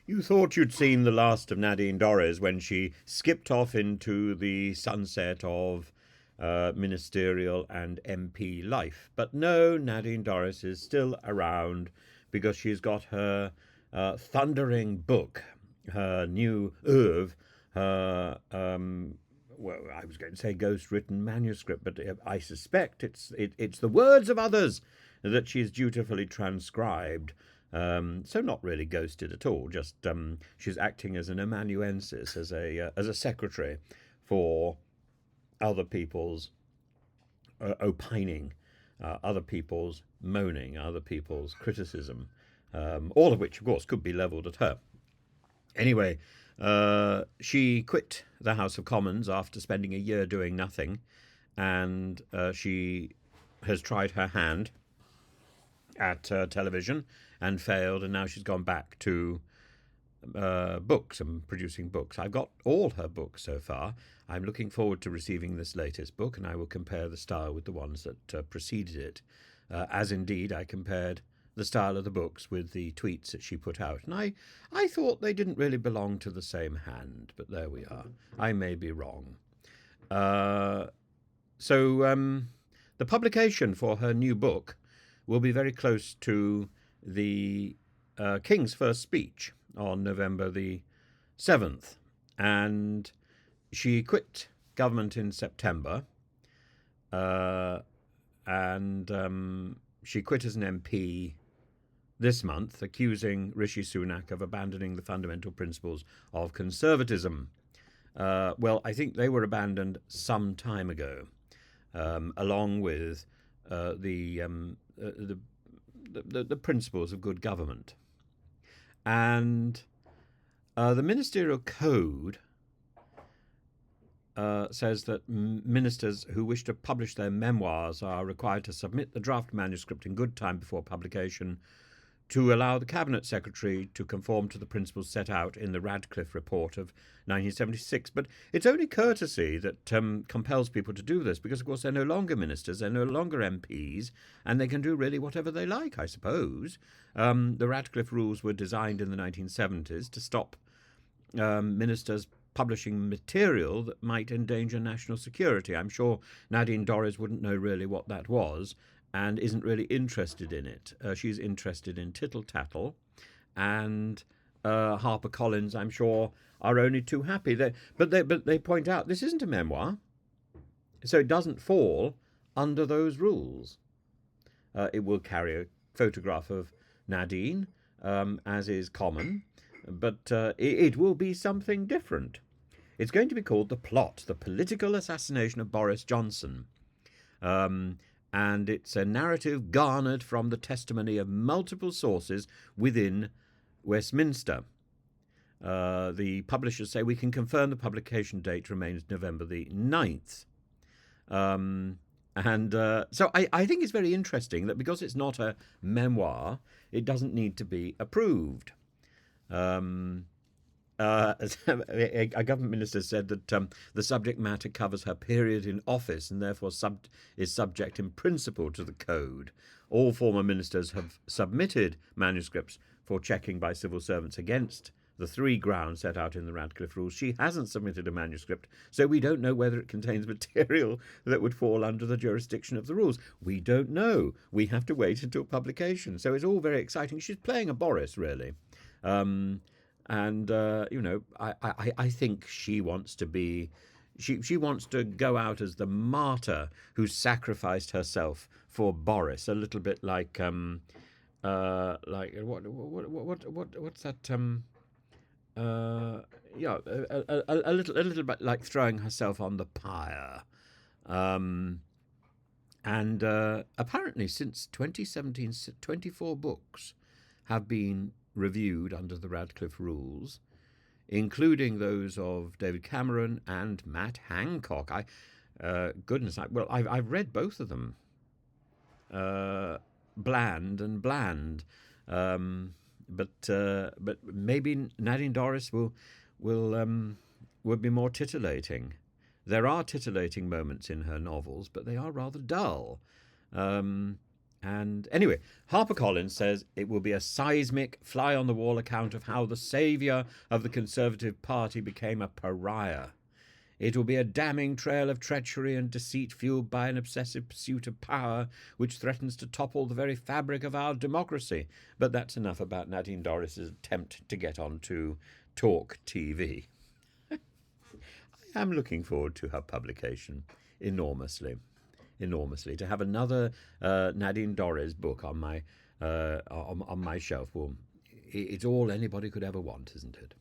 You thought you'd seen the last of Nadine Dorries when she skipped off into the sunset of ministerial and MP life. But no, Nadine Dorries is still around because she's got her thundering book, her new oeuvre, her, well, I was going to say ghost-written manuscript, but I suspect it's the words of others that she's dutifully transcribed. So not really ghosted at all. Just she's acting as an amanuensis, as a secretary for other people's opining, other people's moaning, other people's criticism, all of which, of course, could be levelled at her. Anyway, she quit the House of Commons after spending a year doing nothing, and she has tried her hand at television and failed, and now she's gone back to books and producing books. I've got all her books so far. I'm looking forward to receiving this latest book, and I will compare the style with the ones that preceded it, as indeed I compared the style of the books with the tweets that she put out. And I thought they didn't really belong to the same hand, but there we are. I may be wrong. So the publication for her new book will be very close to the King's first speech on November the 7th. And she quit government in September, and she quit as an MP this month, accusing Rishi Sunak of abandoning the fundamental principles of conservatism. Well, I think they were abandoned some time ago, along with the principles of good government. And the ministerial code says that ministers who wish to publish their memoirs are required to submit the draft manuscript in good time before publication to allow the Cabinet Secretary to conform to the principles set out in the Radcliffe Report of 1976. But it's only courtesy that compels people to do this, because, of course, they're no longer ministers, they're no longer MPs, and they can do really whatever they like, I suppose. The Radcliffe rules were designed in the 1970s to stop ministers publishing material that might endanger national security. I'm sure Nadine Dorries wouldn't know really what that was, and isn't really interested in it. She's interested in tittle-tattle, and HarperCollins, I'm sure, are only too happy. But they point out this isn't a memoir, so it doesn't fall under those rules. It will carry a photograph of Nadine, as is common, but it will be something different. It's going to be called The Plot, the Political Assassination of Boris Johnson. And it's a narrative garnered from the testimony of multiple sources within Westminster. The publishers say we can confirm the publication date remains November the 9th. So I think it's very interesting that because it's not a memoir, it doesn't need to be approved. A government minister said that the subject matter covers her period in office and therefore is subject in principle to the code. All former ministers have submitted manuscripts for checking by civil servants against the 3 grounds set out in the Radcliffe Rules. She hasn't submitted a manuscript, so we don't know whether it contains material that would fall under the jurisdiction of the rules. We don't know. We have to wait until publication. So it's all very exciting. She's playing a Boris, really. I think she wants to be, she wants to go out as the martyr who sacrificed herself for Boris, a little bit like what's that? A little bit like throwing herself on the pyre. Apparently, since 2017, 24 books have been reviewed under the Radcliffe Rules, including those of David Cameron and Matt Hancock. I've read both of them. Bland and bland, but maybe Nadine Dorries will be more titillating. There are titillating moments in her novels, but they are rather dull. And anyway, HarperCollins says it will be a seismic, fly on the wall account of how the saviour of the Conservative Party became a pariah. It will be a damning trail of treachery and deceit fueled by an obsessive pursuit of power which threatens to topple the very fabric of our democracy. But that's enough about Nadine Dorries' attempt to get onto Talk TV. I am looking forward to her publication enormously. To have another Nadine Dorries book on my shelf. Well, it's all anybody could ever want, isn't it?